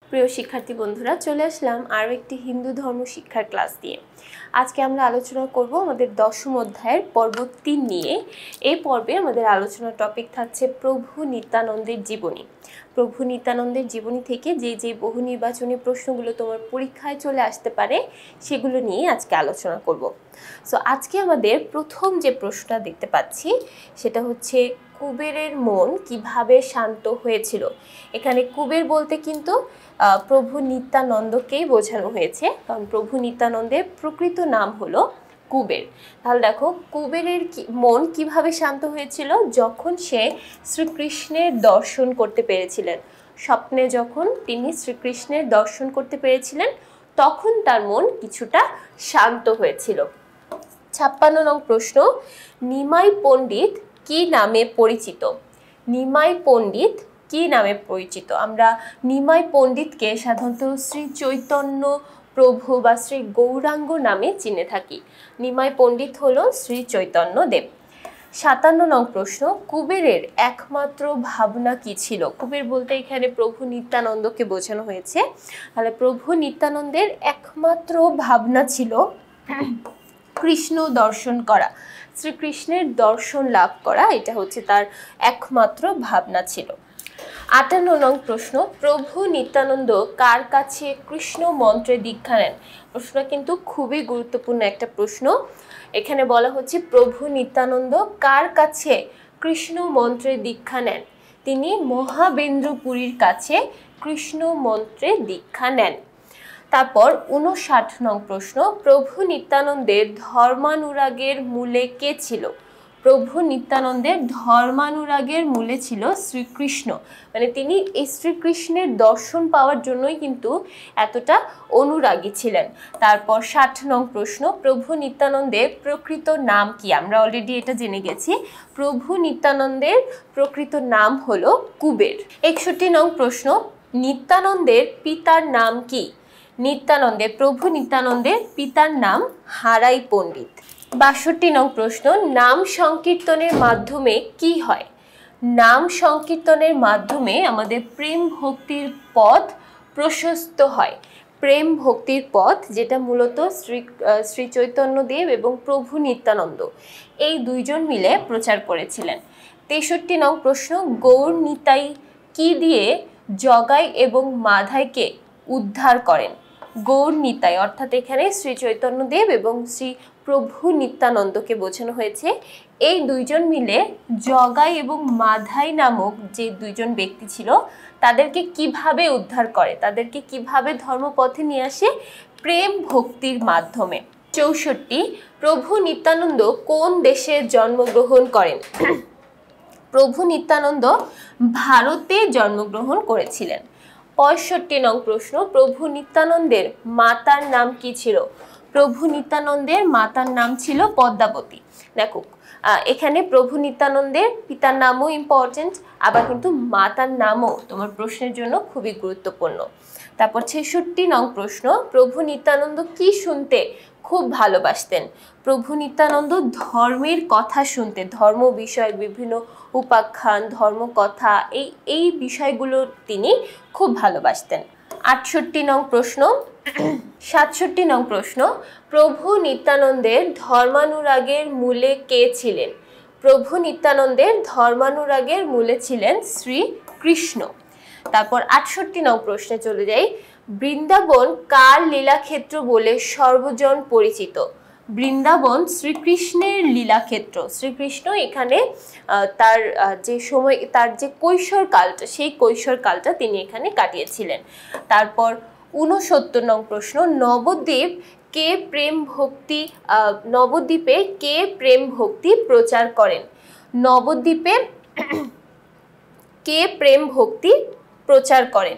প্রিয় শিক্ষার্থী বন্ধুরা, চলে আসলাম আরও একটি হিন্দু ধর্ম শিক্ষার ক্লাস দিয়ে। আজকে আমরা আলোচনা করব আমাদের দশম অধ্যায়ের পর্ব 3 নিয়ে। এই পর্বে আমাদের আলোচনার টপিক থাকছে প্রভু নিত্যানন্দের জীবনী। প্রভু নিত্যানন্দের জীবনী থেকে যে বহু নির্বাচনী প্রশ্নগুলো তোমার পরীক্ষায় চলে আসতে পারে সেগুলো নিয়ে আজকে আলোচনা করব। সো আজকে আমাদের প্রথম যে প্রশ্নটা দেখতে পাচ্ছি সেটা হচ্ছে কুবেরের মন কিভাবে শান্ত হয়েছিল। এখানে কুবের বলতে কিন্তু প্রভু নিত্যানন্দকেই বোঝানো হয়েছে, কারণ প্রভু নিত্যানন্দের প্রকৃত নাম হলো কুবের। তাহলে দেখো, কুবেরের মন কিভাবে শান্ত হয়েছিল? যখন সে শ্রীকৃষ্ণের দর্শন করতে পেরেছিলেন। স্বপ্নে যখন তিনি শ্রীকৃষ্ণের দর্শন করতে পেরেছিলেন তখন তার মন কিছুটা শান্ত হয়েছিল। 56 নং প্রশ্ন, নিমাই পণ্ডিত কি নামে পরিচিত? নিমাই পণ্ডিত কি নামে পরিচিত? আমরা নিমাই পণ্ডিতকে সাধারণত শ্রী চৈতন্য প্রভু বা শ্রী গৌরাঙ্গ নামে চিনে থাকি। নিমাই পণ্ডিত হলো শ্রী চৈতন্য দেব। 57 নং প্রশ্ন, কুবেরের একমাত্র ভাবনা কি ছিল? কুবের বলতে এখানে প্রভু নিত্যানন্দকে বোঝানো হয়েছে। তাহলে প্রভু নিত্যানন্দের একমাত্র ভাবনা ছিল কৃষ্ণ দর্শন করা, শ্রীকৃষ্ণের দর্শন লাভ করা। এটা হচ্ছে তার একমাত্র ভাবনা ছিল। 58 নং প্রশ্ন, প্রভু নিত্যানন্দ কার কাছে কৃষ্ণ মন্ত্রে দীক্ষা নেন? প্রশ্নটা কিন্তু খুবই গুরুত্বপূর্ণ একটা প্রশ্ন। এখানে বলা হচ্ছে প্রভু নিত্যানন্দ কার কাছে কৃষ্ণ মন্ত্রে দীক্ষা নেন? তিনি মহাবেন্দ্রপুরীর কাছে কৃষ্ণ মন্ত্রে দীক্ষা নেন। তারপর 59 নং প্রশ্ন, প্রভু নিত্যানন্দের ধর্মানুরাগের মূলে কে ছিল? প্রভু নিত্যানন্দের ধর্মানুরাগের মূলে ছিল শ্রীকৃষ্ণ। মানে তিনি এই শ্রীকৃষ্ণের দর্শন পাওয়ার জন্যই কিন্তু এতটা অনুরাগী ছিলেন। তারপর 60 নং প্রশ্ন, প্রভু নিত্যানন্দের প্রকৃত নাম কি? আমরা অলরেডি এটা জেনে গেছি। প্রভু নিত্যানন্দের প্রকৃত নাম হলো কুবের। 61 নং প্রশ্ন, নিত্যানন্দের পিতার নাম কি? নিত্যানন্দের, প্রভু নিত্যানন্দের পিতার নাম হারাই পণ্ডিত। 62 নং প্রশ্ন, নাম সংকীর্তনের মাধ্যমে কি হয়? নাম সংকীর্তনের মাধ্যমে আমাদের প্রেম ভক্তির পথ প্রশস্ত হয়। প্রেম ভক্তির পথ, যেটা মূলত শ্রী চৈতন্যদেব এবং প্রভু নিত্যানন্দ এই দুইজন মিলে প্রচার করেছিলেন। 63 নং প্রশ্ন, গৌর নিতাই কি দিয়ে জগাই এবং মাধাইকে উদ্ধার করেন? গৌর নিতাই অর্থাৎ এখানে শ্রী চৈতন্যদেব এবং শ্রী প্রভু নিত্যানন্দকে বোঝানো হয়েছে। এই দুইজন মিলে জগাই এবং মাধাই নামক যে দুইজন ব্যক্তি ছিল তাদেরকে কিভাবে উদ্ধার করে, তাদেরকে কিভাবে ধর্মপথে নিয়ে আসে? প্রেম ভক্তির মাধ্যমে। 64, প্রভু নিত্যানন্দ কোন দেশে জন্মগ্রহণ করেন? প্রভু নিত্যানন্দ ভারতে জন্মগ্রহণ করেছিলেন। 65 নং প্রশ্ন, প্রভু নিত্যানন্দের মাতার নাম কি ছিল? প্রভু নিত্যানন্দের মাতার নাম ছিল পদ্মাবতী। দেখো, এখানে প্রভু নিত্যানন্দের পিতার নামও ইম্পর্টেন্ট, আবার কিন্তু মাতার নামও তোমার প্রশ্নের জন্য খুবই গুরুত্বপূর্ণ। তারপর 66 নং প্রশ্ন, প্রভু নিত্যানন্দ কি শুনতে খুব ভালোবাসতেন? প্রভু নিত্যানন্দ ধর্মের কথা শুনতে, ধর্ম বিষয়ক বিভিন্ন উপাখ্যান, ধর্মকথা, এই বিষয়গুলো তিনি খুব ভালোবাসতেন। 68 নং প্রশ্ন, 67 নং প্রশ্ন, প্রভু নিত্যানন্দের ধর্মানুরাগের মূলে কে ছিলেন? প্রভু নিত্যানন্দের ধর্মানুরাগের মূলে ছিলেন শ্রীকৃষ্ণ। তারপর 68 নং প্রশ্নে চলে যাই, বৃন্দাবন কার লীলাক্ষেত্র বলে সর্বজন পরিচিত? বৃন্দাবন শ্রীকৃষ্ণের লীলাক্ষেত্র। শ্রীকৃষ্ণ এখানে তার যে সময়, তার যে কৈশোরকালটা, সেই কৈশোরকালটা তিনি এখানে কাটিয়েছিলেন। তারপর 69 নং প্রশ্ন, নবদ্বীপ কে প্রেম ভক্তি, নবদ্বীপে কে প্রেম ভক্তি প্রচার করেন? নবদ্বীপে কে প্রেম ভক্তি প্রচার করেন?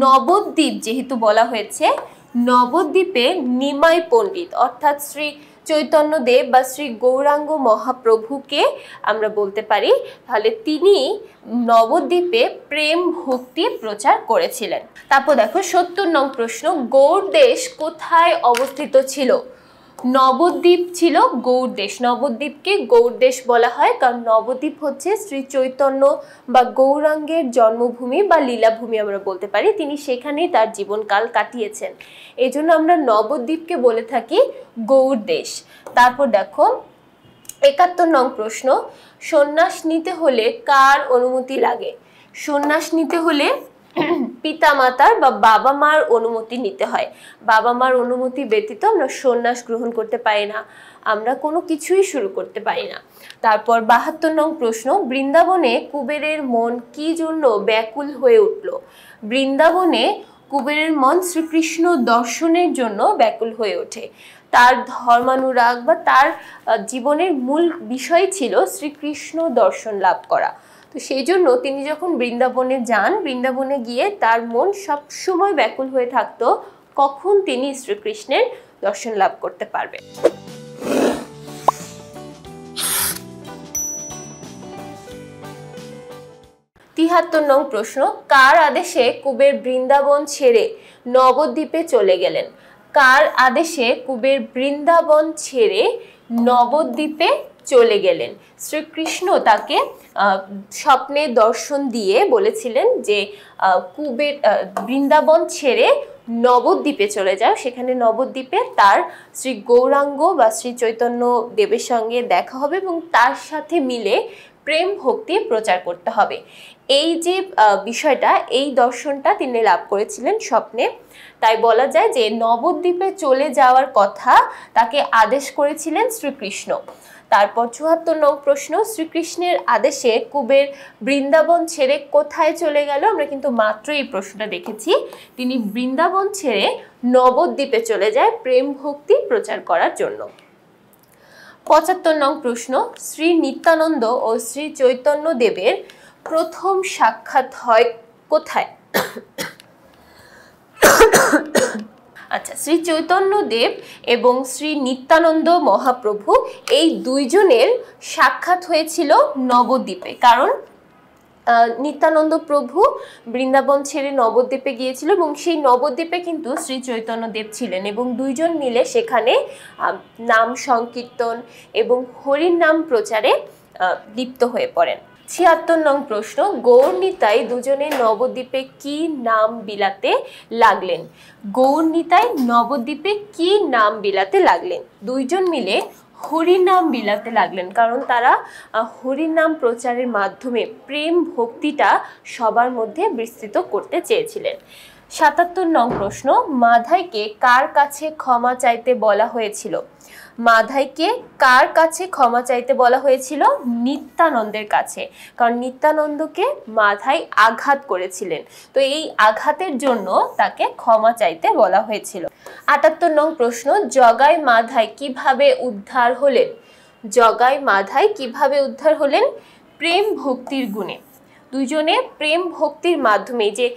নবদ্বীপ যেহেতু বলা হয়েছে, নবদ্বীপে নিমাই পণ্ডিত অর্থাৎ শ্রী চৈতন্যদেব বা শ্রী গৌরাঙ্গ মহাপ্রভুকে আমরা বলতে পারি। তাহলে তিনি নবদ্বীপে প্রেম ভক্তি প্রচার করেছিলেন। তারপর দেখো 70 নং প্রশ্ন, গৌড় দেশ কোথায় অবস্থিত ছিল? নবদ্বীপ ছিল গৌড়দেশ। নবদ্বীপকে গৌড়দেশ বলা হয় কারণ নবদ্বীপ হচ্ছে শ্রী চৈতন্য বা গৌরাঙ্গের জন্মভূমি বা লীলাভূমি আমরা বলতে পারি। তিনি সেখানেই তার জীবনকাল কাটিয়েছেন, এই জন্য আমরা নবদ্বীপকে বলে থাকি গৌড়দেশ। তারপর দেখো ৭১ নং প্রশ্ন, সন্ন্যাস নিতে হলে কার অনুমতি লাগে? সন্ন্যাস নিতে হলে পিতামাতার বা বাবা মার অনুমতি নিতে হয়। বাবা মার অনুমতি ব্যতীত আমরা সন্ন্যাস গ্রহণ করতে পারি না, আমরা কোনো কিছুই শুরু করতে পারি না। তারপর ৭২ নং প্রশ্ন, বৃন্দাবনে কুবেরের মন কি জন্য ব্যাকুল হয়ে উঠল? বৃন্দাবনে কুবেরের মন শ্রীকৃষ্ণ দর্শনের জন্য ব্যাকুল হয়ে ওঠে। তার ধর্মানুরাগ বা তার জীবনের মূল বিষয় ছিল শ্রীকৃষ্ণ দর্শন লাভ করা। তো সেই জন্য তিনি যখন বৃন্দাবনে যান, বৃন্দাবনে গিয়ে তার মন সবসময় ব্যাকুল হয়ে থাকতো কখন তিনি শ্রীকৃষ্ণের দর্শন লাভ করতে পারবে। ৭৩ নং প্রশ্ন, কার আদেশে কুবের বৃন্দাবন ছেড়ে নবদ্বীপে চলে গেলেন? কার আদেশে কুবের বৃন্দাবন ছেড়ে নবদ্বীপে চলে গেলেন? শ্রীকৃষ্ণ তাকে স্বপ্নে দর্শন দিয়ে বলেছিলেন যে কুবের বৃন্দাবন ছেড়ে নবদ্বীপে চলে যাও, সেখানে নবদ্বীপে তার শ্রী গৌরাঙ্গ বা শ্রী চৈতন্য দেবের সঙ্গে দেখা হবে এবং তার সাথে মিলে প্রেম ভক্তি প্রচার করতে হবে। এই যে বিষয়টা, এই দর্শনটা তিনি লাভ করেছিলেন স্বপ্নে, তাই বলা যায় যে নবদ্বীপে চলে যাওয়ার কথা তাকে আদেশ করেছিলেন শ্রীকৃষ্ণ। তারপর ৭৪ নং প্রশ্ন, শ্রীকৃষ্ণের আদেশে কুবের বৃন্দাবন ছেড়ে কোথায় চলে গেল? আমরা কিন্তু মাত্র এই প্রশ্নটা দেখেছি। তিনি বৃন্দাবন ছেড়ে নবদ্বীপে চলে যায় প্রেম ভক্তি প্রচার করার জন্য। ৭৫ নং প্রশ্ন, শ্রী নিত্যানন্দ ও শ্রী চৈতন্য দেবের প্রথম সাক্ষাৎ হয় কোথায়? আচ্ছা, শ্রী চৈতন্য দেব এবং শ্রী নিত্যানন্দ মহাপ্রভু এই দুইজনের সাক্ষাৎ হয়েছিল নবদ্বীপে, কারণ নিত্যানন্দ প্রভু বৃন্দাবন ছেড়ে নবদ্বীপে গিয়েছিল এবং সেই নবদ্বীপে কিন্তু শ্রী চৈতন্য দেব ছিলেন এবং দুইজন মিলে সেখানে নাম সংকীর্তন এবং হরির নাম প্রচারে লিপ্ত হয়ে পড়েন। ৭৬ নং প্রশ্ন, গৌর নিতাই দুজনে নবদ্বীপে কি নাম বিলাতে লাগলেন? গৌর নিতাই নবদ্বীপে কি নাম বিলাতে লাগলেন? দুইজন মিলে হরির নাম বিলাতে লাগলেন, কারণ তারা হরির নাম প্রচারের মাধ্যমে প্রেম ভক্তিটা সবার মধ্যে বিস্তৃত করতে চেয়েছিলেন। ৭৭ নং প্রশ্ন, মাধাইকে কার কাছে ক্ষমা চাইতে বলা হয়েছিল? মাধাইকে কার কাছে ক্ষমা চাইতে বলা হয়েছিল? নিত্যানন্দের কাছে, কারণ নিত্যানন্দকে মাধাই আঘাত করেছিলেন, তো এই আঘাতের জন্য তাকে ক্ষমা চাইতে বলা হয়েছিল। ৭৮ নং প্রশ্ন, জগাই মাধাই কিভাবে উদ্ধার হলেন? জগাই মাধাই কিভাবে উদ্ধার হলেন? প্রেম ভক্তির গুণে। দুজনে প্রেম ভক্তির মাধ্যমে, যে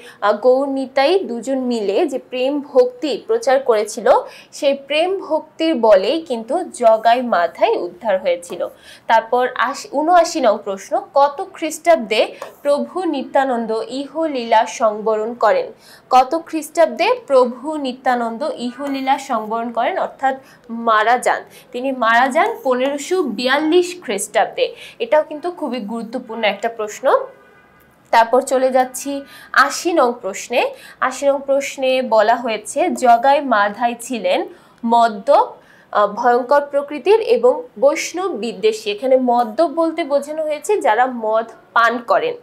গৌর নিতাই দুজন মিলে যে প্রেম ভক্তি প্রচার করেছিল, সেই প্রেম ভক্তির বলেই কিন্তু জগাই মাধাই উদ্ধার হয়েছিল। তারপর ৭৯ নং প্রশ্ন, কত খ্রিস্টাব্দে প্রভু নিত্যানন্দ ইহলীলা সংবরণ করেন? কত খ্রিস্টাব্দে প্রভু নিত্যানন্দ ইহলীলা সংবরণ করেন, অর্থাৎ মারা যান? তিনি মারা যান 1542 খ্রিস্টাব্দে। এটাও কিন্তু খুবই গুরুত্বপূর্ণ একটা প্রশ্ন। তারপর চলে যাচ্ছি ৮০ নং প্রশ্নে। ৮০ নং প্রশ্নে বলা হয়েছে জগাই মাধাই ছিলেন মদ্যপ, ভয়ঙ্কর প্রকৃতির এবং বৈষ্ণব বিদ্বেষী। এখানে মদ্যপ বলতে বোঝানো হয়েছে যারা মদ পান করেন।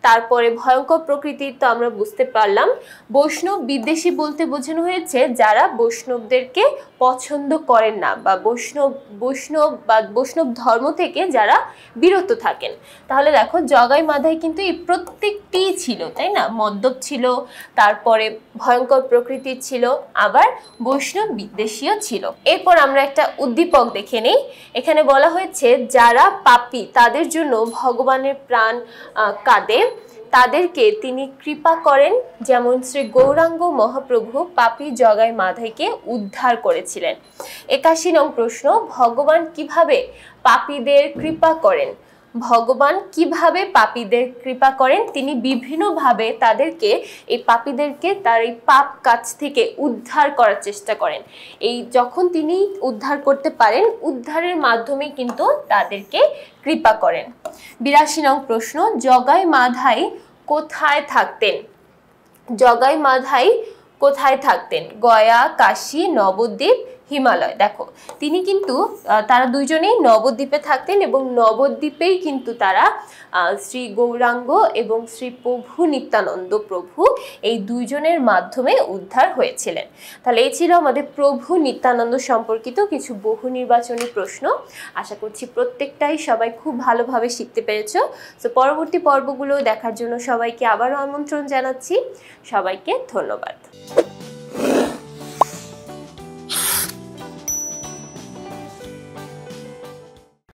তারপরে ভয়ঙ্কর প্রকৃতির তো আমরা বুঝতে পারলাম। বৈষ্ণব বিদ্বেষী বলতে বোঝানো হয়েছে যারা বৈষ্ণবদেরকে পছন্দ করেন না বা বৈষ্ণব ধর্ম থেকে যারা বিরত থাকেন। তাহলে দেখো জগাই মাধাই কিন্তু এই প্রত্যেকটি ছিল, তাই না? মদ্যপ ছিল, তারপরে ভয়ঙ্কর প্রকৃতির ছিল, আবার বৈষ্ণব বিদ্বেষীও ছিল। এরপর আমরা একটা উদ্দীপক দেখে নিই। এখানে বলা হয়েছে যারা পাপী তাদের জন্য ভগবানের প্রাণ কাঁদে, তাদেরকে তিনি কৃপা করেন, যেমন শ্রী গৌরাঙ্গ মহাপ্রভু পাপী জগাই মাধাইকে উদ্ধার করেছিলেন। ৮১ নং প্রশ্ন, ভগবান কিভাবে পাপীদের কৃপা করেন? ভগবান কিভাবে পাপীদের কৃপা করেন, তিনি বিভিন্নভাবে তাদেরকে এই পাপীদেরকে তার এই পাপ কাজ থেকে উদ্ধার করার চেষ্টা করেন। এই যখন তিনি উদ্ধার করতে পারেন, উদ্ধারের মাধ্যমে কিন্তু তাদেরকে কৃপা করেন। 82 নং প্রশ্ন, জগাই মাধাই কোথায় থাকতেন? জগাই মাধাই কোথায় থাকতেন? গয়া, কাশী, নবদ্বীপ, হিমালয়। দেখো তিনি কিন্তু তারা দুইজনেই নবদ্বীপে থাকতেন এবং নবদ্বীপেই কিন্তু তারা শ্রী গৌরাঙ্গ এবং শ্রী প্রভু নিত্যানন্দ প্রভু এই দুইজনের মাধ্যমে উদ্ধার হয়েছিলেন। তাহলে এই ছিল আমাদের প্রভু নিত্যানন্দ সম্পর্কিত কিছু বহু নির্বাচনী প্রশ্ন। আশা করছি প্রত্যেকটাই সবাই খুব ভালোভাবে শিখতে পেরেছো। তো পরবর্তী পর্বগুলো দেখার জন্য সবাইকে আবারও আমন্ত্রণ জানাচ্ছি। সবাইকে ধন্যবাদ।